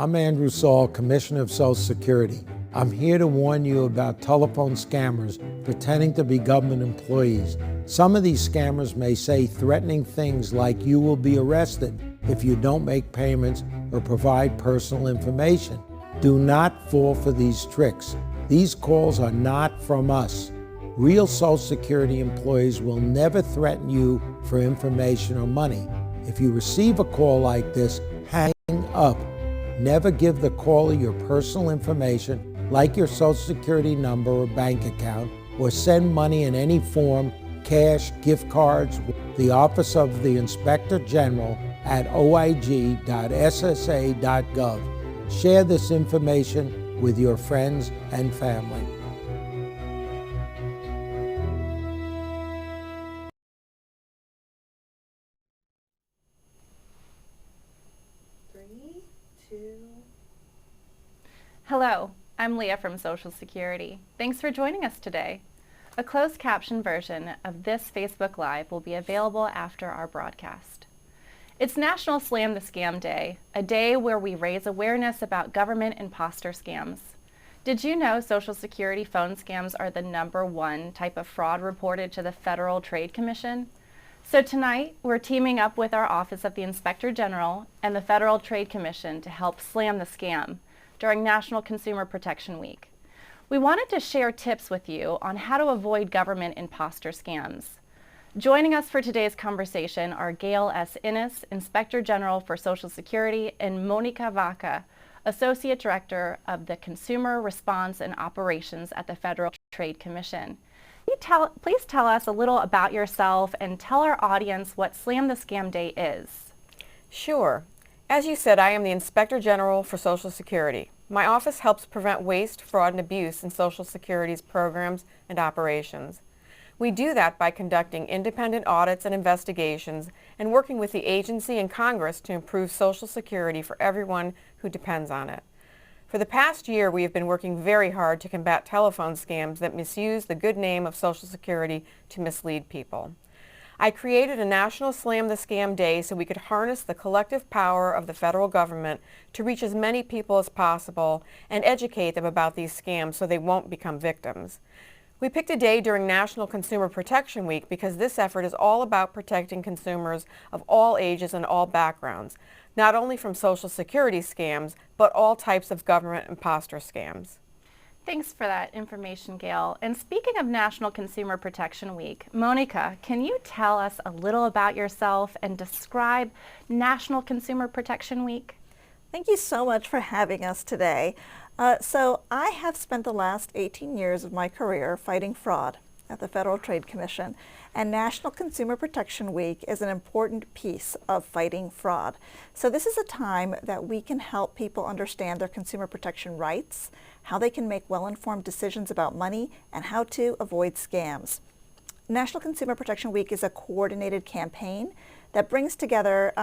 I'm Andrew Saul, Commissioner of Social Security. I'm here to warn you about telephone scammers pretending to be government employees. Some of these scammers may say threatening things like you will be arrested if you don't make payments or provide personal information. Do not fall for these tricks. These calls are not from us. Real Social Security employees will never threaten you for information or money. If you receive a call like this, hang up. Never give the caller your personal information, like your Social Security number or bank account, or send money in any form, cash, gift cards, the Office of the Inspector General at oig.ssa.gov. Share this information with your friends and family. Hello, I'm Leah from Social Security. Thanks for joining us today. A closed caption version of this Facebook Live will be available after our broadcast. It's National Slam the Scam Day, a day where we raise awareness about government imposter scams. Did you know Social Security phone scams are the #1 type of fraud reported to the Federal Trade Commission? So tonight, we're teaming up with our Office of the Inspector General and the Federal Trade Commission to help slam the scam during National Consumer Protection Week. We wanted to share tips with you on how to avoid government imposter scams. Joining us for today's conversation are Gail S. Innes, Inspector General for Social Security, and Monica Vaca, Associate Director of the Consumer Response and Operations at the Federal Trade Commission. Please tell us a little about yourself and tell our audience what Slam the Scam Day is. Sure. As you said, I am the Inspector General for Social Security. My office helps prevent waste, fraud, and abuse in Social Security's programs and operations. We do that by conducting independent audits and investigations and working with the agency and Congress to improve Social Security for everyone who depends on it. For the past year, we have been working very hard to combat telephone scams that misuse the good name of Social Security to mislead people. I created a National Slam the Scam Day so we could harness the collective power of the federal government to reach as many people as possible and educate them about these scams so they won't become victims. We picked a day during National Consumer Protection Week because this effort is all about protecting consumers of all ages and all backgrounds, not only from Social Security scams, but all types of government imposter scams. Thanks for that information, Gail. And speaking of National Consumer Protection Week, Monica, can you tell us a little about yourself and describe National Consumer Protection Week? Thank you so much for having us today. So I have spent the last 18 years of my career fighting fraud at the Federal Trade Commission, and National Consumer Protection Week is an important piece of fighting fraud. So this is a time that we can help people understand their consumer protection rights, how they can make well-informed decisions about money, and how to avoid scams. National Consumer Protection Week is a coordinated campaign that brings together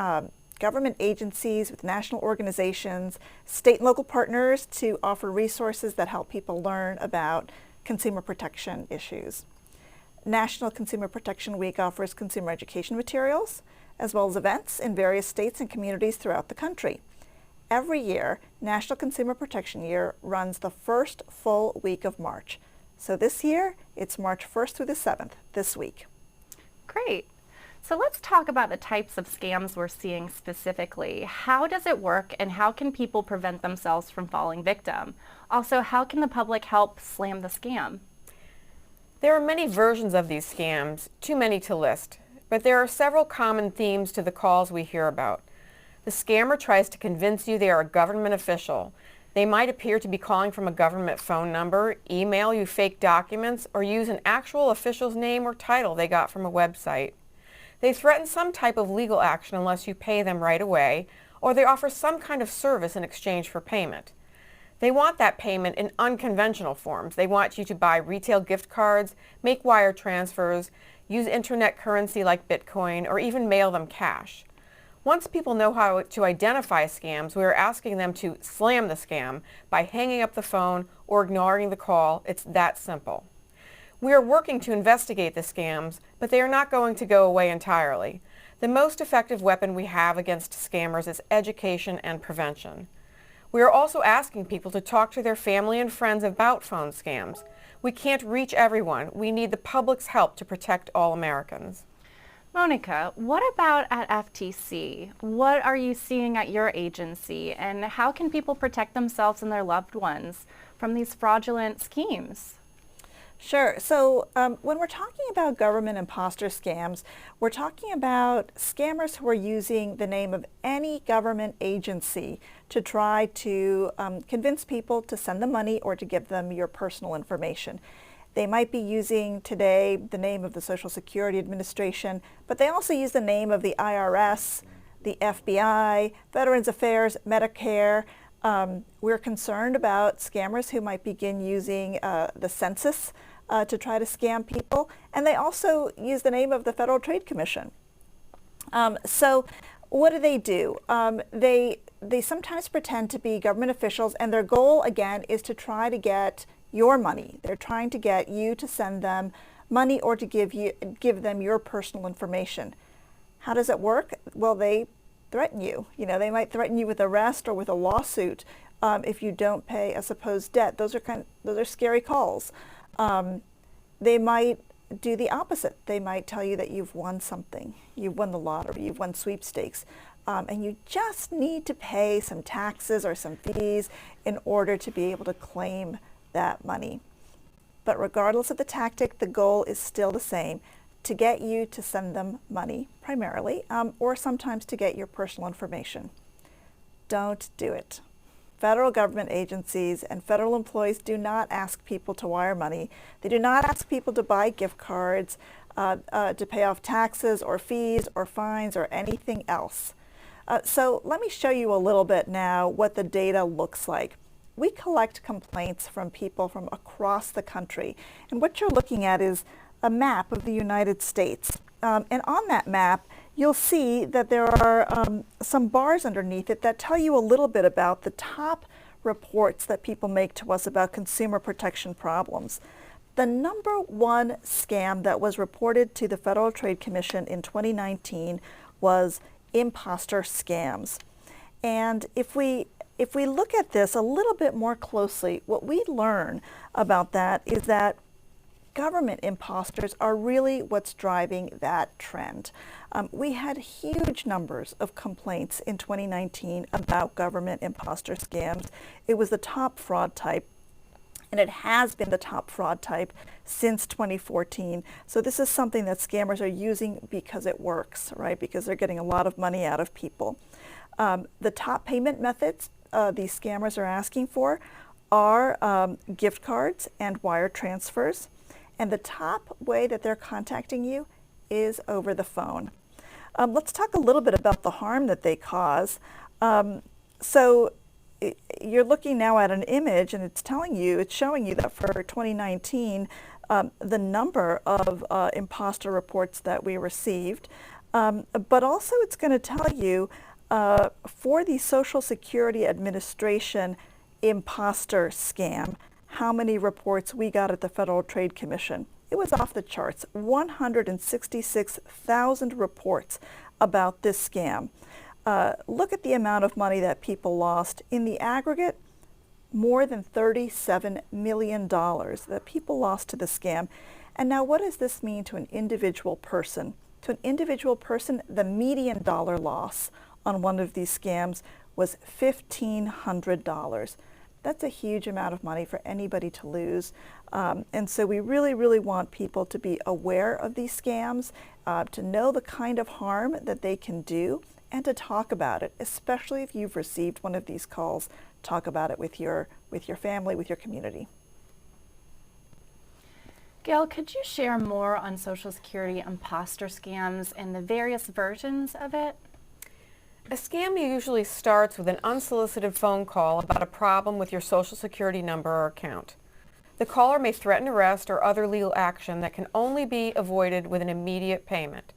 government agencies with national organizations, state and local partners to offer resources that help people learn about consumer protection issues. National Consumer Protection Week offers consumer education materials, as well as events in various states and communities throughout the country. Every year, National Consumer Protection Year runs the first full week of March. So this year, it's March 1st through the 7th, this week. Great. So let's talk about the types of scams we're seeing specifically. How does it work and how can people prevent themselves from falling victim? Also, how can the public help slam the scam? There are many versions of these scams, too many to list, but there are several common themes to the calls we hear about. The scammer tries to convince you they are a government official. They might appear to be calling from a government phone number, email you fake documents, or use an actual official's name or title they got from a website. They threaten some type of legal action unless you pay them right away, or they offer some kind of service in exchange for payment. They want that payment in unconventional forms. They want you to buy retail gift cards, make wire transfers, use internet currency like Bitcoin, or even mail them cash. Once people know how to identify scams, we are asking them to slam the scam by hanging up the phone or ignoring the call. It's that simple. We are working to investigate the scams, but they are not going to go away entirely. The most effective weapon we have against scammers is education and prevention. We are also asking people to talk to their family and friends about phone scams. We can't reach everyone. We need the public's help to protect all Americans. Monica, what about at FTC? What are you seeing at your agency, and how can people protect themselves and their loved ones from these fraudulent schemes? Sure. So when we're talking about government imposter scams, we're talking about scammers who are using the name of any government agency to try to convince people to send them money or to give them your personal information. They might be using today the name of the Social Security Administration, but they also use the name of the IRS, the FBI, Veterans Affairs, Medicare. We're concerned about scammers who might begin using the census to try to scam people, and they also use the name of the Federal Trade Commission. So what do? They sometimes pretend to be government officials, and their goal, again, is to try to get your money. They're trying to get you to send them money or to give them your personal information. How does it work? Well, they threaten you. They might threaten you with arrest or with a lawsuit if you don't pay a supposed debt. Those are scary calls. They might do the opposite. They might tell you that you've won something. You've won the lottery. You've won sweepstakes. And you just need to pay some taxes or some fees in order to be able to claim that money. But regardless of the tactic, the goal is still the same: to get you to send them money primarily, or sometimes to get your personal information. Don't do it. Federal government agencies and federal employees do not ask people to wire money. They do not ask people to buy gift cards, to pay off taxes or fees or fines or anything else. So let me show you a little bit now what the data looks like. We collect complaints from people from across the country, and what you're looking at is a map of the United States. And on that map, you'll see that there are some bars underneath it that tell you a little bit about the top reports that people make to us about consumer protection problems. The number one scam that was reported to the Federal Trade Commission in 2019 was imposter scams. And if we look at this a little bit more closely, what we learn about that is that government imposters are really what's driving that trend. We had huge numbers of complaints in 2019 about government imposter scams. It was the top fraud type, and it has been the top fraud type since 2014. So this is something that scammers are using because it works, right? Because they're getting a lot of money out of people. The top payment methods these scammers are asking for are gift cards and wire transfers. And the top way that they're contacting you is over the phone. Let's talk a little bit about the harm that they cause. So you're looking now at an image, and it's showing you that for 2019, the number of imposter reports that we received, but also it's going to tell you for the Social Security Administration imposter scam, how many reports we got at the Federal Trade Commission. It was off the charts, 166,000 reports about this scam. Look at the amount of money that people lost. In the aggregate, more than $37 million that people lost to the scam. And now what does this mean to an individual person? To an individual person, the median dollar loss on one of these scams was $1,500. That's a huge amount of money for anybody to lose. And so we really, really want people to be aware of these scams, to know the kind of harm that they can do, and to talk about it, especially if you've received one of these calls. Talk about it with your family, with your community. Gail, could you share more on Social Security imposter scams and the various versions of it? A scam usually starts with an unsolicited phone call about a problem with your Social Security number or account. The caller may threaten arrest or other legal action that can only be avoided with an immediate payment.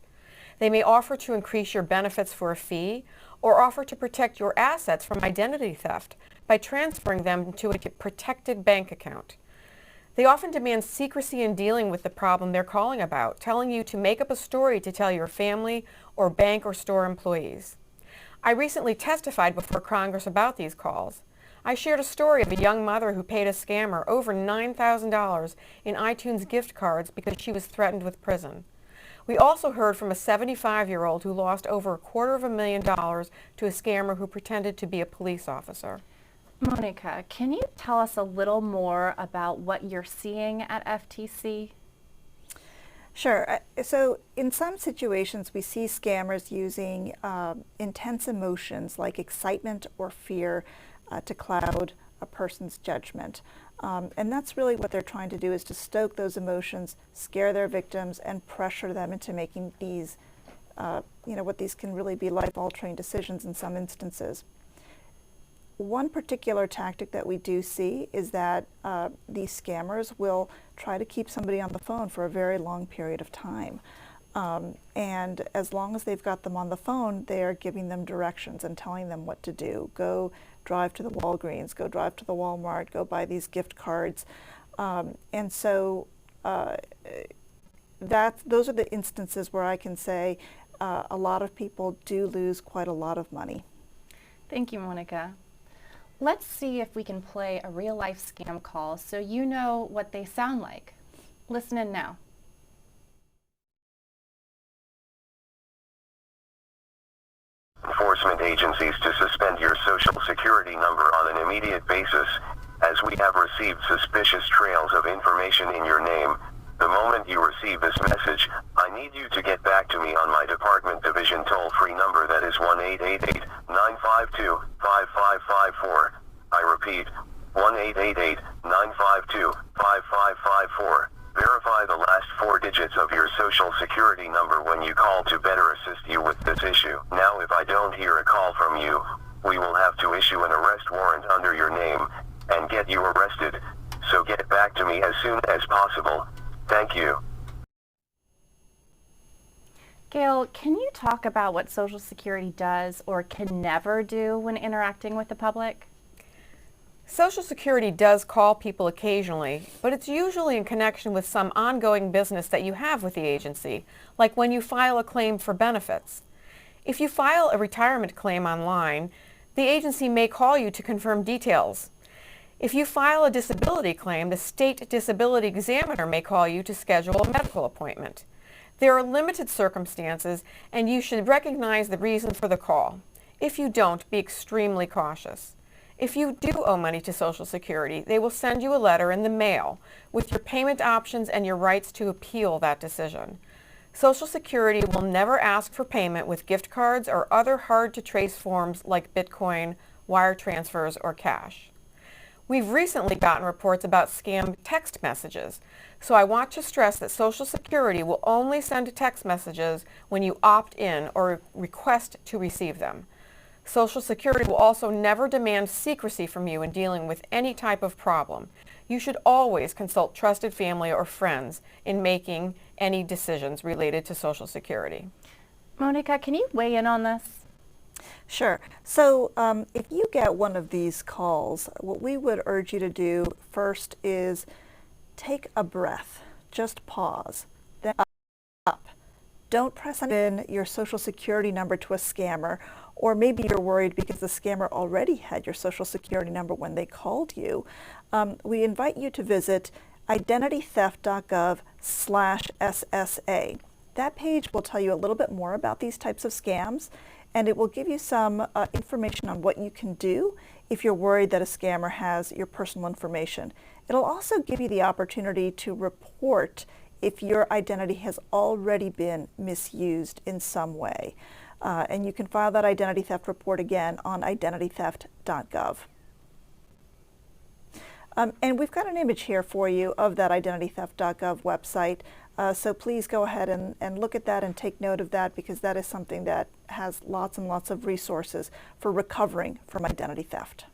They may offer to increase your benefits for a fee or offer to protect your assets from identity theft by transferring them to a protected bank account. They often demand secrecy in dealing with the problem they're calling about, telling you to make up a story to tell your family or bank or store employees. I recently testified before Congress about these calls. I shared a story of a young mother who paid a scammer over $9,000 in iTunes gift cards because she was threatened with prison. We also heard from a 75-year-old who lost over $250,000 to a scammer who pretended to be a police officer. Monica, can you tell us a little more about what you're seeing at FTC? Sure. So in some situations, we see scammers using intense emotions like excitement or fear to cloud a person's judgment. And that's really what they're trying to do, is to stoke those emotions, scare their victims, and pressure them into making these, what these can really be life-altering decisions in some instances. One particular tactic that we do see is that these scammers will try to keep somebody on the phone for a very long period of time. And as long as they've got them on the phone, they are giving them directions and telling them what to do. Go drive to the Walgreens, go drive to the Walmart, go buy these gift cards. And so those are the instances where I can say a lot of people do lose quite a lot of money. Thank you, Monica. Let's see if we can play a real-life scam call so you know what they sound like. Listen in now. Enforcement agencies to suspend your social security number on an immediate basis, as we have received suspicious trails of information in your name. The moment you receive this message, I need you to get back to me on my department division toll-free number, that is 1-888-952-5554. I repeat, 1-888-952-5554. Verify the last 4 digits of your social security number when you call to better assist you with this issue. Now, if I don't hear a call from you, we will have to issue an arrest warrant under your name and get you arrested. So get back to me as soon as possible. Thank you. Gail, can you talk about what Social Security does or can never do when interacting with the public? Social Security does call people occasionally, but it's usually in connection with some ongoing business that you have with the agency, like when you file a claim for benefits. If you file a retirement claim online, the agency may call you to confirm details. If you file a disability claim, the state disability examiner may call you to schedule a medical appointment. There are limited circumstances, and you should recognize the reason for the call. If you don't, be extremely cautious. If you do owe money to Social Security, they will send you a letter in the mail with your payment options and your rights to appeal that decision. Social Security will never ask for payment with gift cards or other hard-to-trace forms like Bitcoin, wire transfers, or cash. We've recently gotten reports about scam text messages, so I want to stress that Social Security will only send text messages when you opt in or request to receive them. Social Security will also never demand secrecy from you in dealing with any type of problem. You should always consult trusted family or friends in making any decisions related to Social Security. Monica, can you weigh in on this? Sure. So if you get one of these calls, what we would urge you to do first is take a breath. Just pause. Then up. Don't press in your Social Security number to a scammer, or maybe you're worried because the scammer already had your Social Security number when they called you. We invite you to visit identitytheft.gov/SSA. That page will tell you a little bit more about these types of scams, and it will give you some information on what you can do if you're worried that a scammer has your personal information. It'll also give you the opportunity to report if your identity has already been misused in some way. And you can file that identity theft report again on identitytheft.gov. And we've got an image here for you of that identitytheft.gov website. So please go ahead and look at that and take note of that, because that is something that has lots and lots of resources for recovering from identity theft.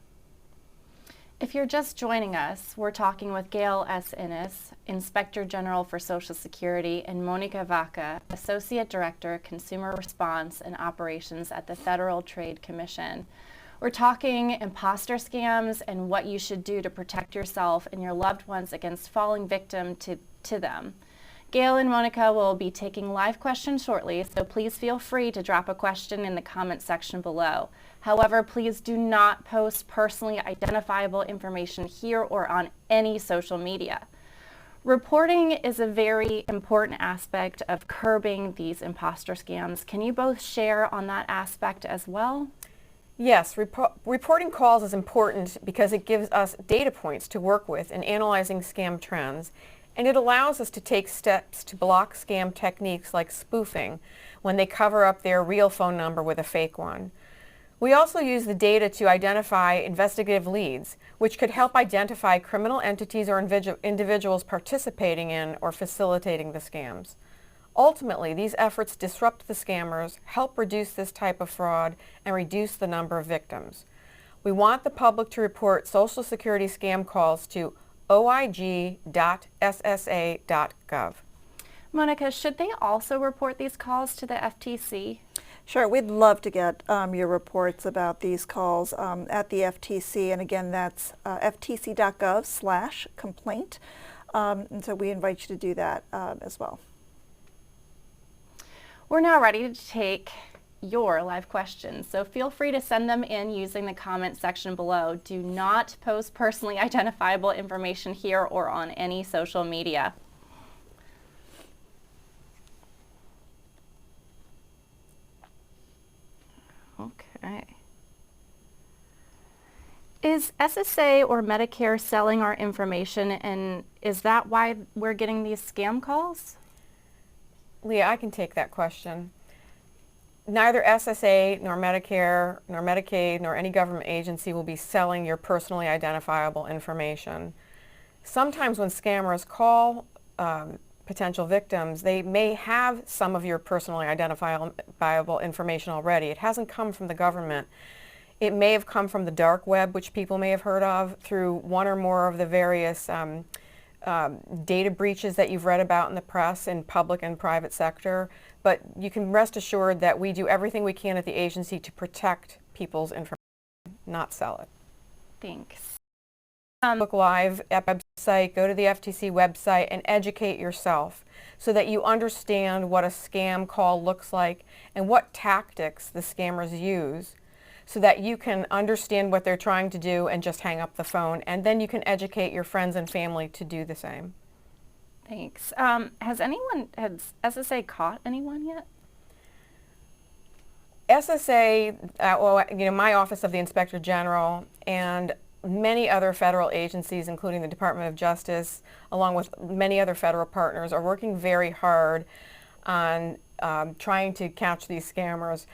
If you're just joining us, we're talking with Gail S. Innes, Inspector General for Social Security, and Monica Vaca, Associate Director, Consumer Response and Operations at the Federal Trade Commission. We're talking imposter scams and what you should do to protect yourself and your loved ones against falling victim to them. Gail and Monica will be taking live questions shortly, so please feel free to drop a question in the comment section below. However, please do not post personally identifiable information here or on any social media. Reporting is a very important aspect of curbing these imposter scams. Can you both share on that aspect as well? Yes, reporting calls is important because it gives us data points to work with in analyzing scam trends, and it allows us to take steps to block scam techniques like spoofing when they cover up their real phone number with a fake one. We also use the data to identify investigative leads, which could help identify criminal entities or individuals participating in or facilitating the scams. Ultimately, these efforts disrupt the scammers, help reduce this type of fraud, and reduce the number of victims. We want the public to report Social Security scam calls to oig.ssa.gov. Monica, should they also report these calls to the FTC? Sure, we'd love to get your reports about these calls at the FTC, and again, that's ftc.gov/complaint, and so we invite you to do that as well. We're now ready to take your live questions, so feel free to send them in using the comment section below. Do not post personally identifiable information here or on any social media. Okay. Is SSA or Medicare selling our information, and is that why we're getting these scam calls? Leah, I can take that question. Neither SSA, nor Medicare, nor Medicaid, nor any government agency will be selling your personally identifiable information. Sometimes when scammers call potential victims, they may have some of your personally identifiable information already. It hasn't come from the government. It may have come from the dark web, which people may have heard of, through one or more of the various data breaches that you've read about in the press in public and private sector. But you can rest assured that we do everything we can at the agency to protect people's information, not sell it. Thanks. Look live at the website, go to the FTC website and educate yourself so that you understand what a scam call looks like and what tactics the scammers use, so that you can understand what they're trying to do and just hang up the phone, and then you can educate your friends and family to do the same. Thanks. Has SSA caught anyone yet? SSA, my Office of the Inspector General and many other federal agencies, including the Department of Justice, along with many other federal partners, are working very hard on trying to catch these scammers.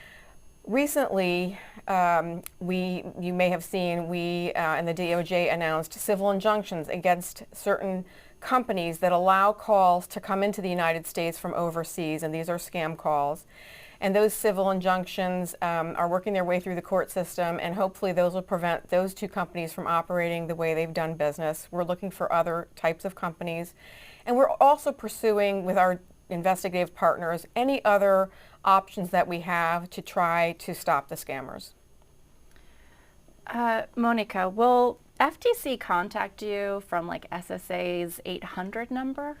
Recently, you may have seen, we and the DOJ announced civil injunctions against certain companies that allow calls to come into the United States from overseas, and these are scam calls. And those civil injunctions are working their way through the court system, and hopefully those will prevent those two companies from operating the way they've done business. We're looking for other types of companies. And we're also pursuing, with our investigative partners, any other options that we have to try to stop the scammers. Monica, will FTC contact you from like SSA's 800 number?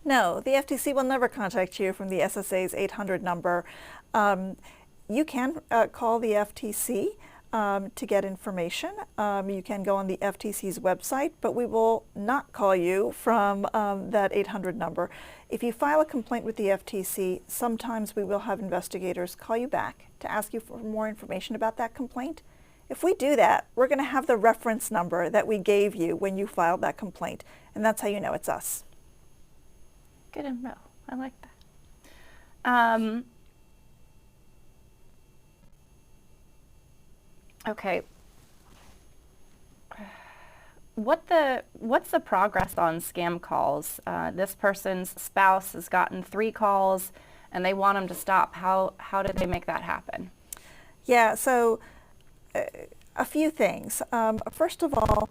No, the FTC will never contact you from the SSA's 800 number. You can call the FTC to get information. You can go on the FTC's website, but we will not call you from that 800 number. If you file a complaint with the FTC, sometimes we will have investigators call you back to ask you for more information about that complaint. If we do that, we're going to have the reference number that we gave you when you filed that complaint, and that's how you know it's us. Good info. I like that. Okay. What's the progress on scam calls? This person's spouse has gotten 3 calls and they want them to stop. How do they make that happen? Yeah, so a few things. First of all,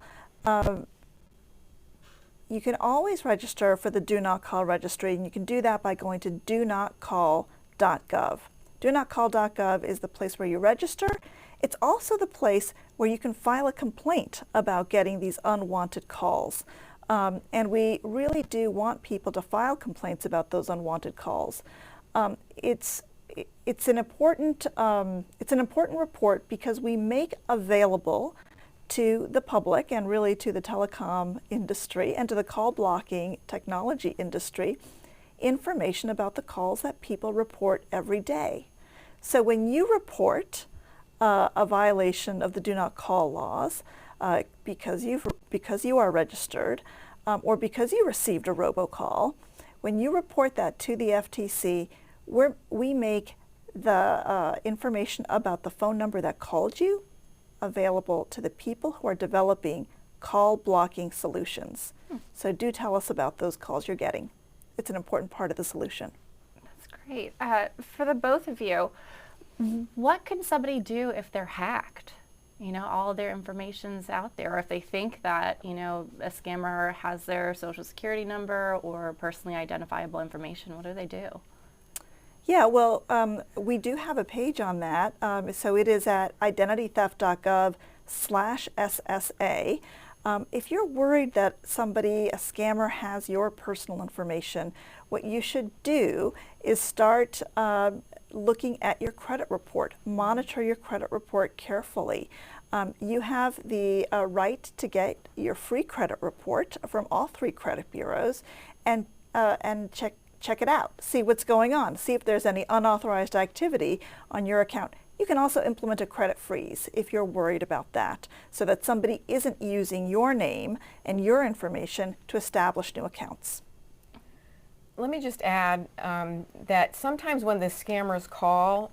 you can always register for the Do Not Call registry, and you can do that by going to donotcall.gov. donotcall.gov is the place where you register. It's also the place where you can file a complaint about getting these unwanted calls. And we really do want people to file complaints about those unwanted calls. It's it's an important report because we make available to the public and really to the telecom industry and to the call blocking technology industry information about the calls that people report every day. So when you report a violation of the do not call laws because you are registered or because you received a robocall, when you report that to the FTC, we make the information about the phone number that called you available to the people who are developing call blocking solutions. So do tell us about those calls you're getting. It's an important part of the solution. That's great. For the both of you, what can somebody do if they're hacked? You know, all their information's out there. Or if they think that, you know, a scammer has their social security number or personally identifiable information, what do they do? Yeah, well, we do have a page on that. So it is at identitytheft.gov/SSA. If you're worried that a scammer has your personal information, what you should do is start looking at your credit report. Monitor your credit report carefully. You have the right to get your free credit report from all 3 credit bureaus and check it out. See what's going on. See if there's any unauthorized activity on your account. You can also implement a credit freeze if you're worried about that, so that somebody isn't using your name and your information to establish new accounts. Let me just add that sometimes when the scammers call,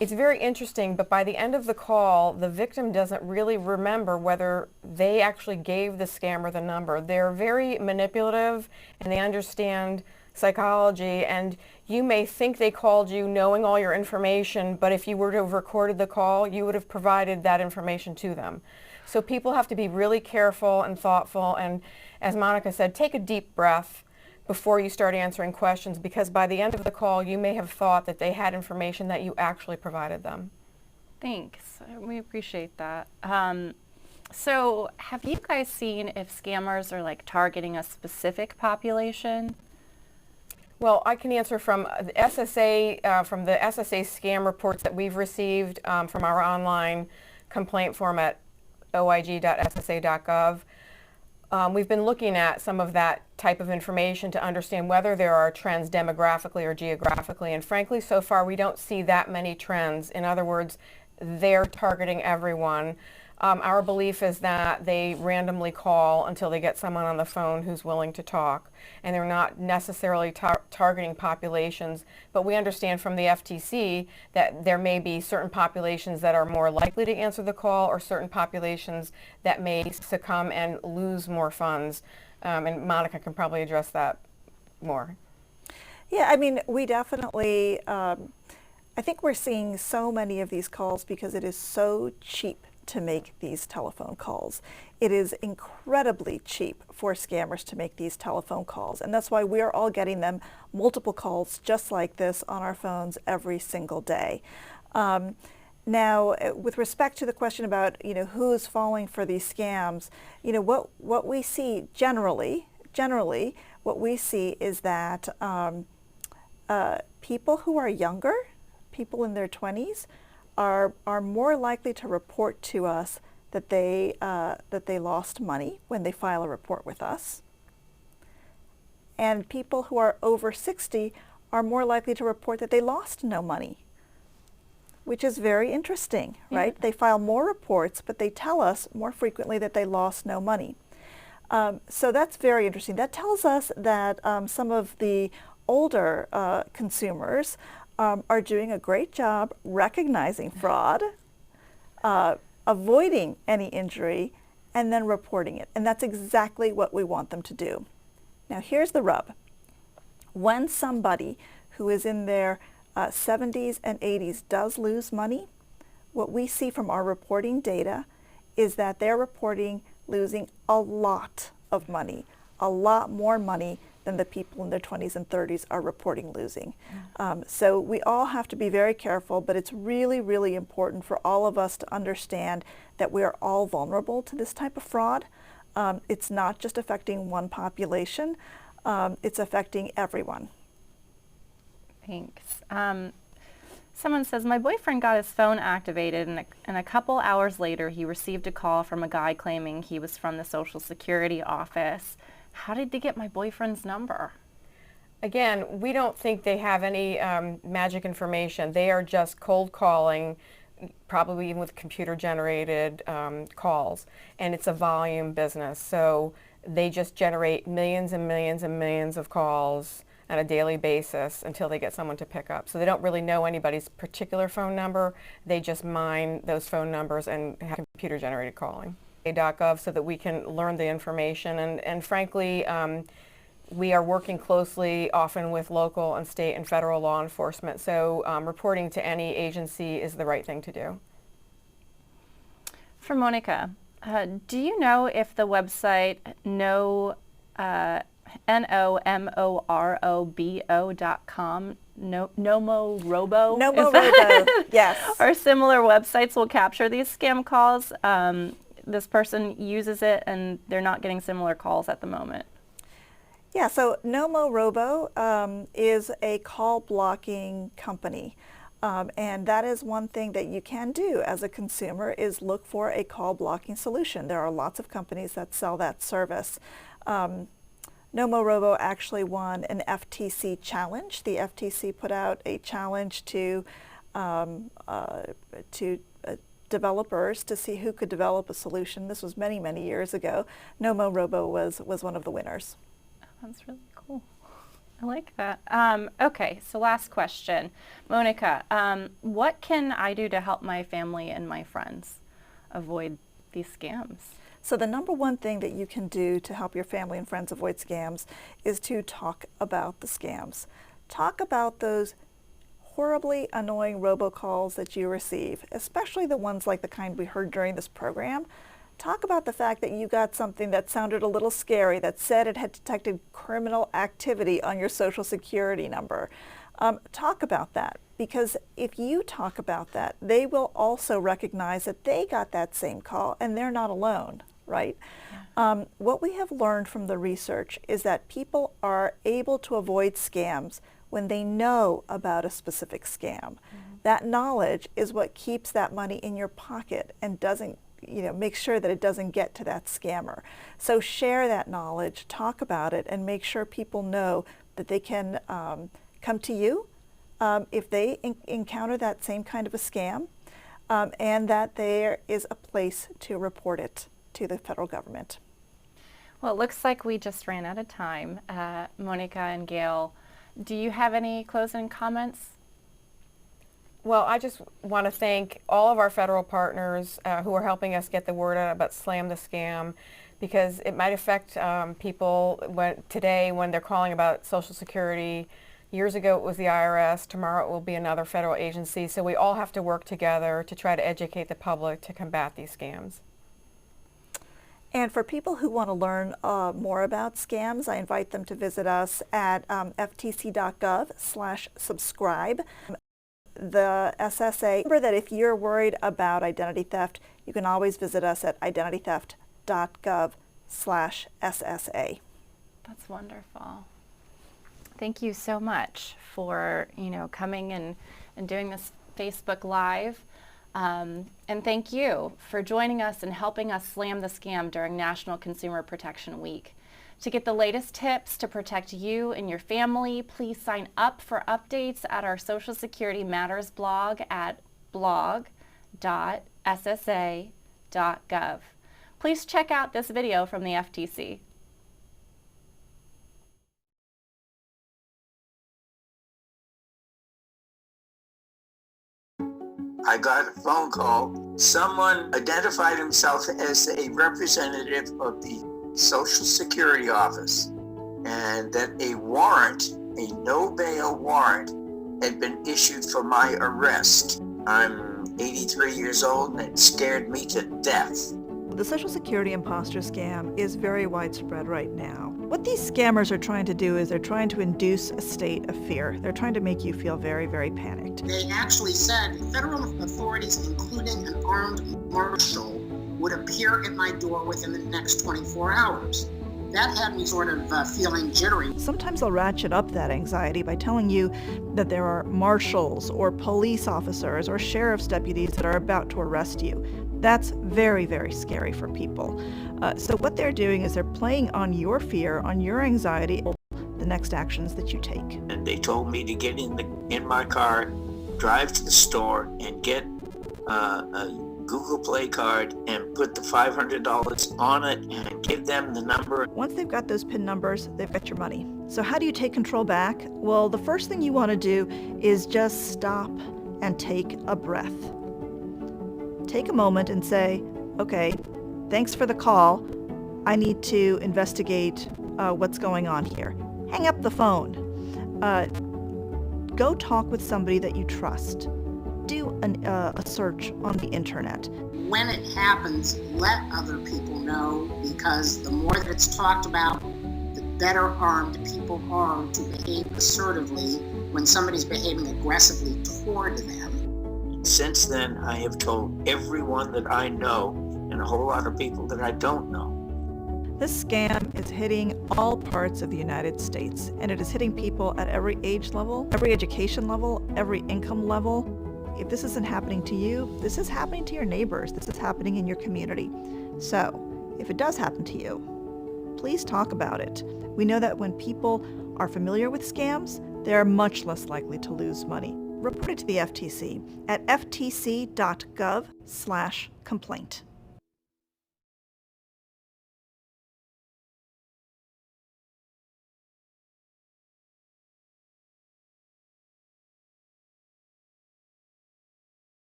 it's very interesting, but by the end of the call, the victim doesn't really remember whether they actually gave the scammer the number. They're very manipulative and they understand psychology, and you may think they called you knowing all your information, but if you were to have recorded the call, you would have provided that information to them. So people have to be really careful and thoughtful, and as Monica said, take a deep breath before you start answering questions, because by the end of the call, you may have thought that they had information that you actually provided them. Thanks. We appreciate that. So have you guys seen if scammers are like targeting a specific population? Well, I can answer from the SSA, scam reports that we've received from our online complaint form at oig.ssa.gov. We've been looking at some of that type of information to understand whether there are trends demographically or geographically, and frankly, so far we don't see that many trends. In other words, they're targeting everyone. Our belief is that they randomly call until they get someone on the phone who's willing to talk, and they're not necessarily targeting populations, but we understand from the FTC that there may be certain populations that are more likely to answer the call, or certain populations that may succumb and lose more funds. And Monica can probably address that more. Yeah, I mean, we definitely, I think we're seeing so many of these calls because it is so cheap to make these telephone calls. It is incredibly cheap for scammers to make these telephone calls, and that's why we are all getting them multiple calls just like this on our phones every single day. Now, with respect to the question about, you know, who's falling for these scams, you know, what we see generally, what we see is that people who are younger, people in their 20s, are more likely to report to us that they lost money when they file a report with us. And people who are over 60 are more likely to report that they lost no money, which is very interesting, right? They file more reports, but they tell us more frequently that they lost no money. So that's very interesting. That tells us that some of the older consumers are doing a great job recognizing fraud, avoiding any injury, and then reporting it. And that's exactly what we want them to do. Now here's the rub. When somebody who is in their 70s and 80s does lose money, what we see from our reporting data is that they're reporting losing a lot of money, a lot more money than the people in their 20s and 30s are reporting losing. So we all have to be very careful, but it's really, really important for all of us to understand that we are all vulnerable to this type of fraud. It's not just affecting one population, it's affecting everyone. Thanks. Someone says, my boyfriend got his phone activated and a couple hours later he received a call from a guy claiming he was from the Social Security office. How did they get my boyfriend's number? Again, we don't think they have any magic information. They are just cold calling, probably even with computer-generated calls, and it's a volume business. So they just generate millions and millions and millions of calls on a daily basis until they get someone to pick up. So they don't really know anybody's particular phone number. They just mine those phone numbers and have computer-generated calling. .gov so that we can learn the information, and frankly, we are working closely often with local and state and federal law enforcement, so reporting to any agency is the right thing to do. For Monica, do you know if the website Nomorobo.com, Nomorobo, Nomorobo, yes, or similar websites will capture these scam calls? This person uses it and they're not getting similar calls at the moment. Yeah, so Nomorobo is a call blocking company. And that is one thing that you can do as a consumer, is look for a call blocking solution. There are lots of companies that sell that service. Nomorobo actually won an FTC challenge. The FTC put out a challenge to developers to see who could develop a solution. This was many, many years ago. Nomorobo was one of the winners. Oh, that's really cool. I like that. Okay, so last question. Monica, what can I do to help my family and my friends avoid these scams? So the number one thing that you can do to help your family and friends avoid scams is to talk about the scams. Talk about those horribly annoying robocalls that you receive, especially the ones like the kind we heard during this program. Talk about the fact that you got something that sounded a little scary, that said it had detected criminal activity on your Social Security number. Talk about that, because if you talk about that, they will also recognize that they got that same call and they're not alone, right? Yeah. What we have learned from the research is that people are able to avoid scams when they know about a specific scam. Mm-hmm. That knowledge is what keeps that money in your pocket and doesn't, make sure that it doesn't get to that scammer. So share that knowledge, talk about it, and make sure people know that they can come to you if they encounter that same kind of a scam, and that there is a place to report it to the federal government. Well, it looks like we just ran out of time. Monica and Gail, do you have any closing comments? Well, I just want to thank all of our federal partners who are helping us get the word out about Slam the Scam, because it might affect people today when they're calling about Social Security. Years ago it was the IRS, tomorrow it will be another federal agency, so we all have to work together to try to educate the public to combat these scams. And for people who want to learn more about scams, I invite them to visit us at ftc.gov/subscribe. The SSA, remember that if you're worried about identity theft, you can always visit us at identitytheft.gov/SSA. That's wonderful. Thank you so much for coming and doing this Facebook Live. And thank you for joining us and helping us slam the scam during National Consumer Protection Week. To get the latest tips to protect you and your family, please sign up for updates at our Social Security Matters blog at blog.ssa.gov. Please check out this video from the FTC. I got a phone call. Someone identified himself as a representative of the Social Security office, and that a warrant, a no bail warrant, had been issued for my arrest. I'm 83 years old and it scared me to death. The Social Security imposter scam is very widespread right now. What these scammers are trying to do is they're trying to induce a state of fear. They're trying to make you feel very, very panicked. They actually said federal authorities, including an armed marshal, would appear at my door within the next 24 hours. that had me sort of feeling jittery. Sometimes they'll ratchet up that anxiety by telling you that there are marshals or police officers or sheriff's deputies that are about to arrest you. That's very, very scary for people. So what they're doing is they're playing on your fear, on your anxiety, the next actions that you take. And they told me to get in my car, drive to the store, and get a Google Play card and put the $500 on it and give them the number. Once they've got those PIN numbers, they've got your money. So how do you take control back? Well, the first thing you want to do is just stop and take a breath. Take a moment and say, okay, thanks for the call. I need to investigate what's going on here. Hang up the phone. Go talk with somebody that you trust. Do a search on the internet. When it happens, let other people know, because the more that it's talked about, the better armed people are to behave assertively when somebody's behaving aggressively toward them. Since then, I have told everyone that I know and a whole lot of people that I don't know. This scam is hitting all parts of the United States, and it is hitting people at every age level, every education level, every income level. If this isn't happening to you, this is happening to your neighbors. This is happening in your community. So, if it does happen to you, please talk about it. We know that when people are familiar with scams, they are much less likely to lose money. Report it to the FTC at ftc.gov/complaint.